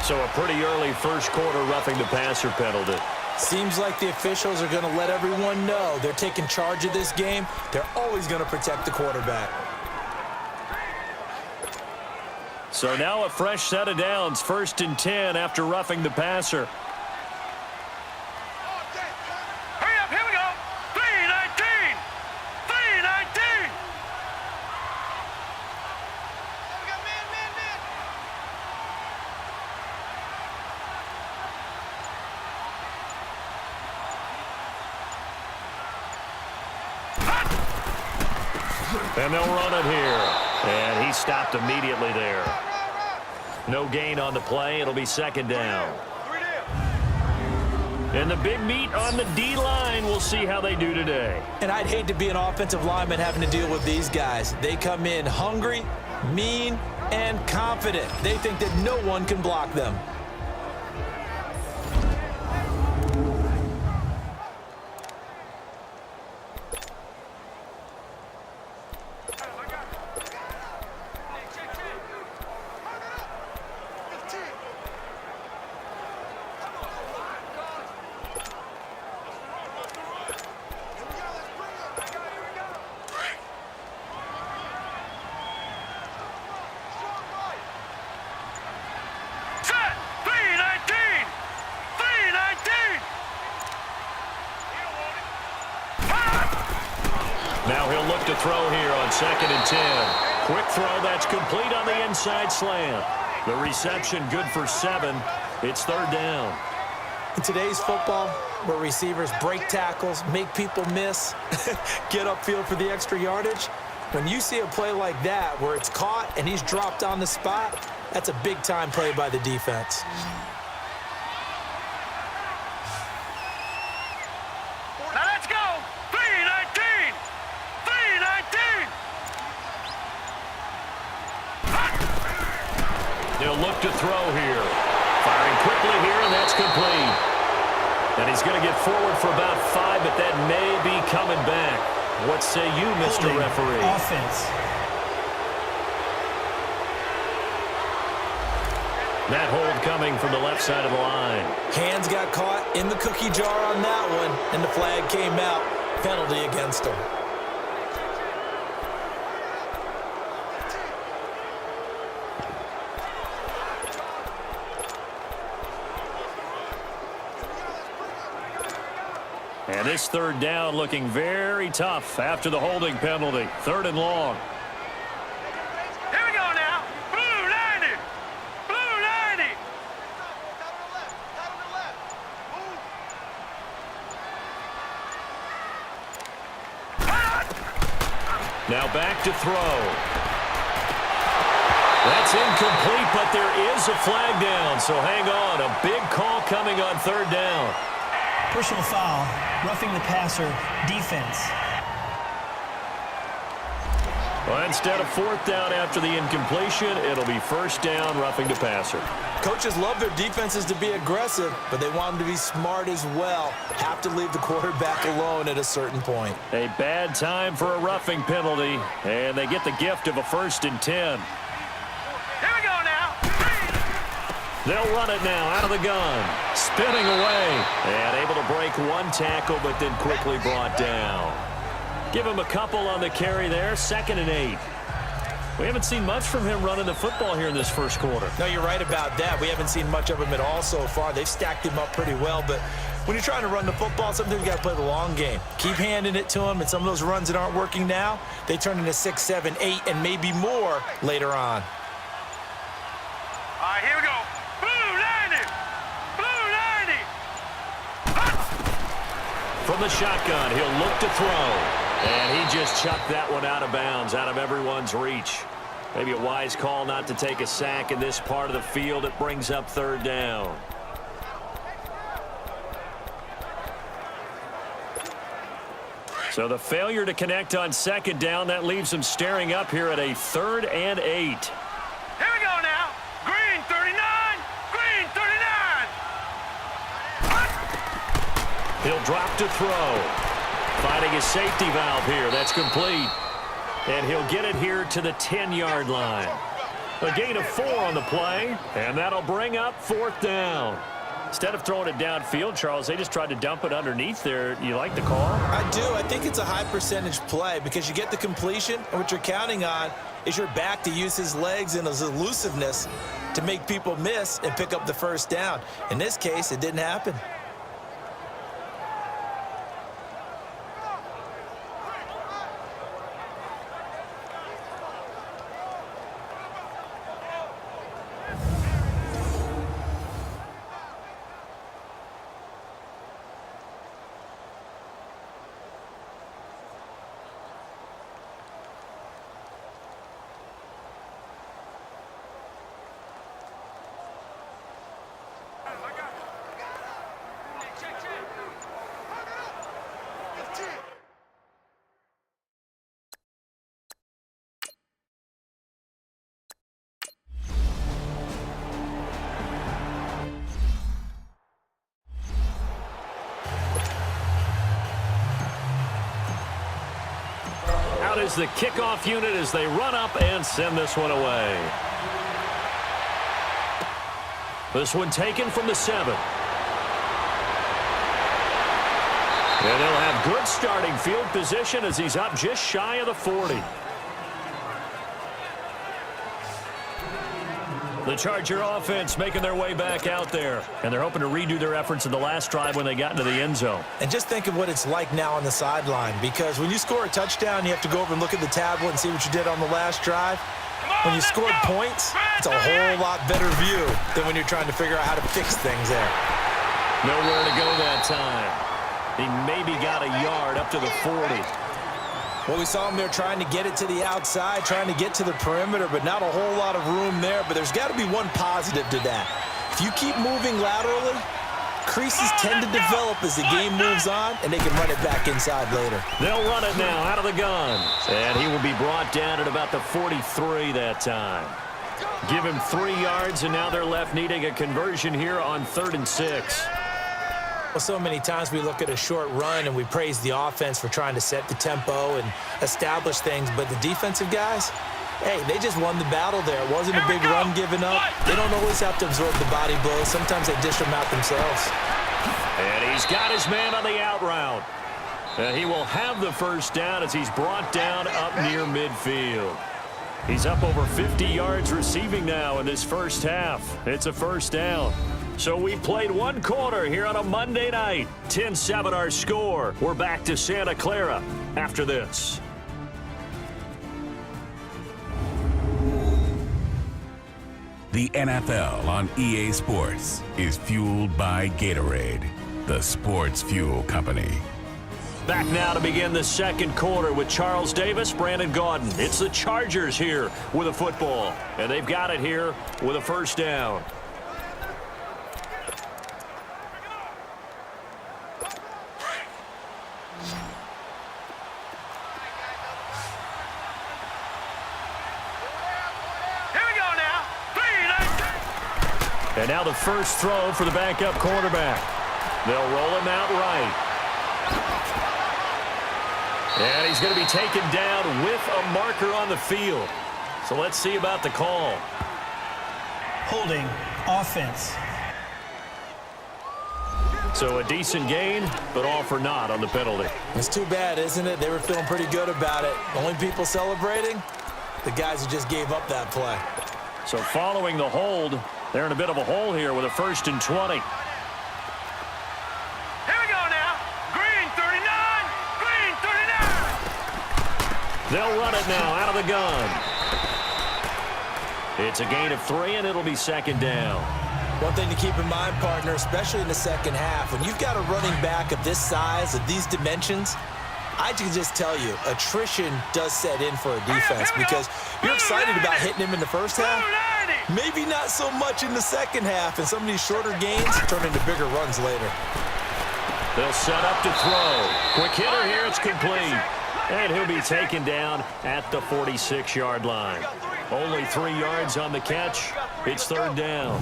So a pretty early first quarter roughing the passer penalty. Seems like the officials are going to let everyone know they're taking charge of this game. They're always going to protect the quarterback. So now a fresh set of downs, 1st and 10 after roughing the passer. Hurry up, here we go. 3-19. 3-19. And they'll run it here. And he stopped immediately there. No gain on the play. It'll be 2nd down. And the big meat on the D-line. We'll see how they do today. And I'd hate to be an offensive lineman having to deal with these guys. They come in hungry, mean, and confident. They think that no one can block them. Now he'll look to throw here on 2nd and 10. Quick throw that's complete on the inside slant. The reception good for 7. It's 3rd down. In today's football, where receivers break tackles, make people miss, get upfield for the extra yardage, when you see a play like that where it's caught and he's dropped on the spot, that's a big-time play by the defense. Now let's go. 3-19. 3-19. He'll look to throw here. Firing quickly here, and that's complete. And he's going to get forward for about 5, but that may be coming back. What say you, Mr. Holding. Referee? Offense. That hold coming from the left side of the line. Hands got caught in the cookie jar on that one, and the flag came out. Penalty against him. And this 3rd down looking very tough after the holding penalty. 3rd and long. Here we go now. Blue 90. Blue 90. Now back to throw. That's incomplete, but there is a flag down. So hang on. A big call coming on 3rd down. Personal foul. Roughing the passer. Defense. Well, instead of 4th down after the incompletion, it'll be 1st down, roughing the passer. Coaches love their defenses to be aggressive, but they want them to be smart as well. Have to leave the quarterback alone at a certain point. A bad time for a roughing penalty, and they get the gift of a 1st and 10. Here we go now. They'll run it now out of the gun. Spinning away. And able to break one tackle, but then quickly brought down. Give him a couple on the carry there. 2nd and 8. We haven't seen much from him running the football here in this first quarter. No, you're right about that. We haven't seen much of him at all so far. They've stacked him up pretty well, but when you're trying to run the football, sometimes you got to play the long game. Keep handing it to him, and some of those runs that aren't working now, they turn into 6, 7, 8, and maybe more later on. All right, here we go. Blue 90. Blue 90. From the shotgun, he'll look to throw. And he just chucked that one out of bounds, out of everyone's reach. Maybe a wise call not to take a sack in this part of the field. It brings up 3rd down. So the failure to connect on 2nd down, that leaves him staring up here at a 3rd and 8. Here we go now. Green 39. Green 39. He'll drop to throw. Finding his safety valve here. That's complete. And he'll get it here to the 10-yard line. A gain of 4 on the play, and that'll bring up 4th down. Instead of throwing it downfield, Charles, they just tried to dump it underneath there. You like the call? I do. I think it's a high percentage play because you get the completion, and what you're counting on is your back to use his legs and his elusiveness to make people miss and pick up the first down. In this case, it didn't happen. Out is the kickoff unit as they run up and send this one away. This one taken from the 7. And they'll have good starting field position as he's up just shy of the 40. The Charger offense making their way back out there. And they're hoping to redo their efforts in the last drive when they got into the end zone. And just think of what it's like now on the sideline, because when you score a touchdown, you have to go over and look at the tablet and see what you did on the last drive. When you scored points, it's a whole lot better view than when you're trying to figure out how to fix things there. Nowhere to go that time. He maybe got a yard up to the 40. Well, we saw him there trying to get it to the outside, trying to get to the perimeter, but not a whole lot of room there. But there's got to be one positive to that. If you keep moving laterally, creases tend to develop as the game moves on, and they can run it back inside later. They'll run it now out of the gun. And he will be brought down at about the 43 that time. Give him 3 yards, and now they're left needing a conversion here on 3rd and 6. Well, so many times we look at a short run and we praise the offense for trying to set the tempo and establish things, but the defensive guys, hey, they just won the battle there. It wasn't a big run given up. They don't always have to absorb the body blows. Sometimes they dish them out themselves. And he's got his man on the out route. And he will have the first down as he's brought down up near midfield. He's up over 50 yards receiving now in this first half. It's a first down. So we played 1 quarter here on a Monday night. 10-7 our score. We're back to Santa Clara after this. The NFL on EA Sports is fueled by Gatorade, the sports fuel company. Back now to begin the second quarter with Charles Davis, Brandon Gaudin. It's the Chargers here with a football, and they've got it here with a first down. And now the first throw for the backup quarterback. They'll roll him out right. And he's going to be taken down with a marker on the field. So let's see about the call. Holding, offense. So a decent gain, but all for naught on the penalty. It's too bad, isn't it? They were feeling pretty good about it. Only people celebrating, the guys who just gave up that play. So following the hold, they're in a bit of a hole here with a 1st and 20. Here we go now. Green 39. Green 39. They'll run it now out of the gun. It's a gain of 3, and it'll be 2nd down. One thing to keep in mind, partner, especially in the second half, when you've got a running back of this size, of these dimensions, I can just tell you, attrition does set in for a defense because you're excited about hitting him in the first half. Maybe not so much in the second half, and some of these shorter gains turn into bigger runs later. They'll set up to throw. Quick hitter here, it's complete. And he'll be taken down at the 46-yard line. Only 3 yards on the catch. It's 3rd down.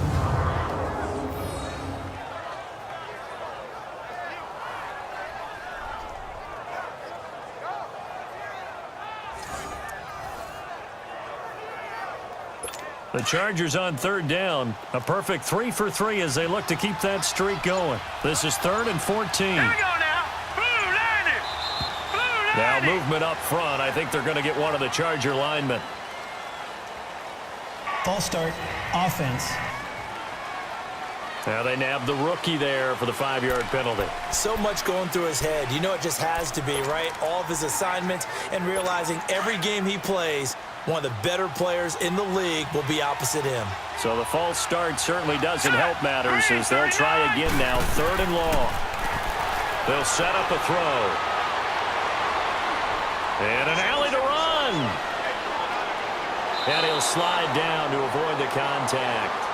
The Chargers on third down. A perfect 3 for 3 as they look to keep that streak going. This is 3rd and 14. Here we go now. Blue line it. Blue Now line it. movement up front. I think they're going to get one of the Charger linemen. False start, offense. Now they nab the rookie there for the 5-yard penalty. So much going through his head. You know it just has to be, right? All of his assignments and realizing every game he plays, one of the better players in the league will be opposite him. So the false start certainly doesn't help matters as they'll try again now. 3rd and long. They'll set up a throw. And an alley to run. And he'll slide down to avoid the contact.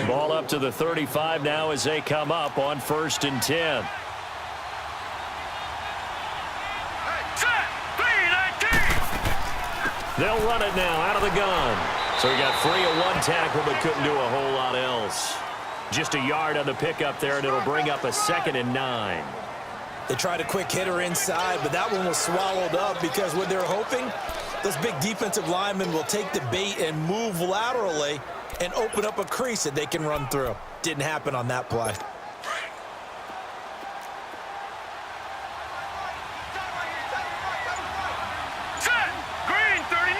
Ball up to the 35 now as they come up on 1st and 10. Set. 3-19. They'll run it now out of the gun. So he got free of one tackle but couldn't do a whole lot else. Just a yard on the pickup there, and it'll bring up a 2nd and 9. They tried a quick hitter inside, but that one was swallowed up because what they're hoping, those big defensive linemen will take the bait and move laterally and open up a crease that they can run through. Didn't happen on that play. Set. Green 39.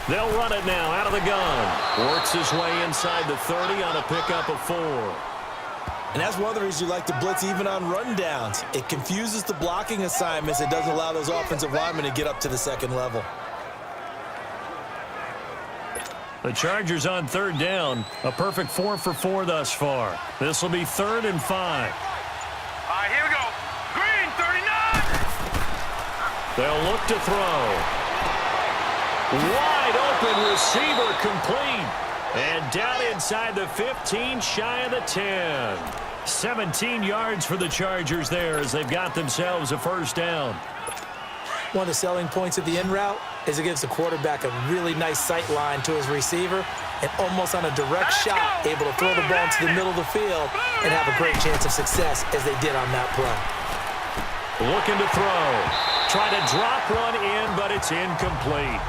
They'll run it now out of the gun. Works his way inside the 30 on a pickup of 4. And that's one of the reasons you like to blitz even on rundowns. It confuses the blocking assignments. It doesn't allow those offensive linemen to get up to the second level. The Chargers on 3rd down. A perfect 4 for 4 thus far. This will be 3rd and 5. All right, here we go. Green 39. They'll look to throw. Wide open receiver complete. And down inside the 15, shy of the 10. 17 yards for the Chargers there as they've got themselves a 1st down. One of the selling points of the in route is it gives the quarterback a really nice sight line to his receiver and almost on a direct shot able to throw the ball into the middle of the field and have a great chance of success as they did on that play. Looking to throw. Try to drop one in, but it's incomplete.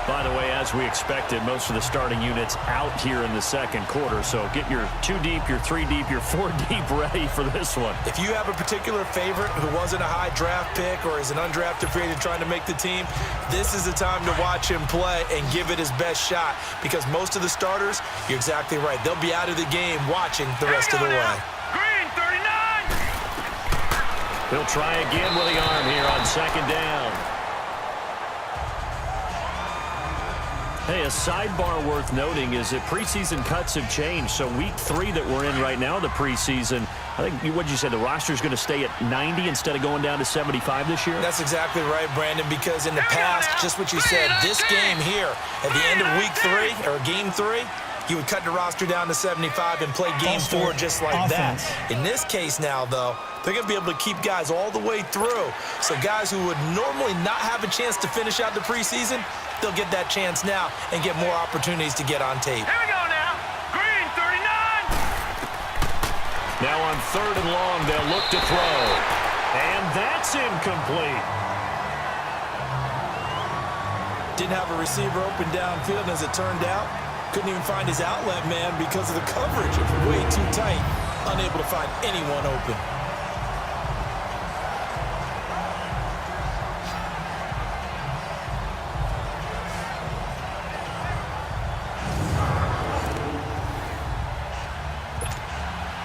By the way, as we expected, most of the starting units out here in the 2nd quarter. So get your 2 deep, your 3 deep, your 4 deep ready for this one. If you have a particular favorite who wasn't a high draft pick or is an undrafted free agent trying to make the team, this is the time to watch him play and give it his best shot because most of the starters, you're exactly right, they'll be out of the game watching the rest of the way. Green 39. He'll try again with the arm here on 2nd down. Hey, a sidebar worth noting is that preseason cuts have changed. So week 3 that we're in right now, the preseason, I think, what did you say, the roster's going to stay at 90 instead of going down to 75 this year? That's exactly right, Brandon, because in the past, just what you said, this game here, at the end of week 3, or game 3, you would cut the roster down to 75 and play game 4 just like that. In this case now, though, they're going to be able to keep guys all the way through. So guys who would normally not have a chance to finish out the preseason, they'll get that chance now and get more opportunities to get on tape. Here we go now. Green 39. Now on 3rd and long, they'll look to throw. And that's incomplete. Didn't have a receiver open downfield, and as it turned out, couldn't even find his outlet man because of the coverage. It was way too tight. Unable to find anyone open.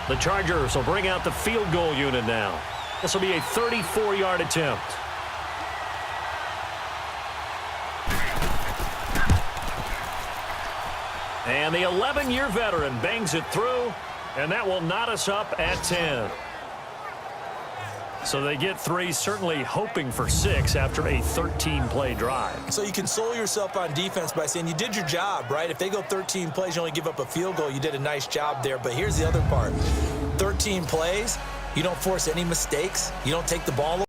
The Chargers will bring out the field goal unit now. This will be a 34-yard attempt. And the 11-year veteran bangs it through, and that will knot us up at 10. So they get 3, certainly hoping for 6 after a 13-play drive. So you console yourself on defense by saying you did your job, right? If they go 13 plays, you only give up a field goal, you did a nice job there. But here's the other part. 13 plays, You don't force any mistakes. You don't take the ball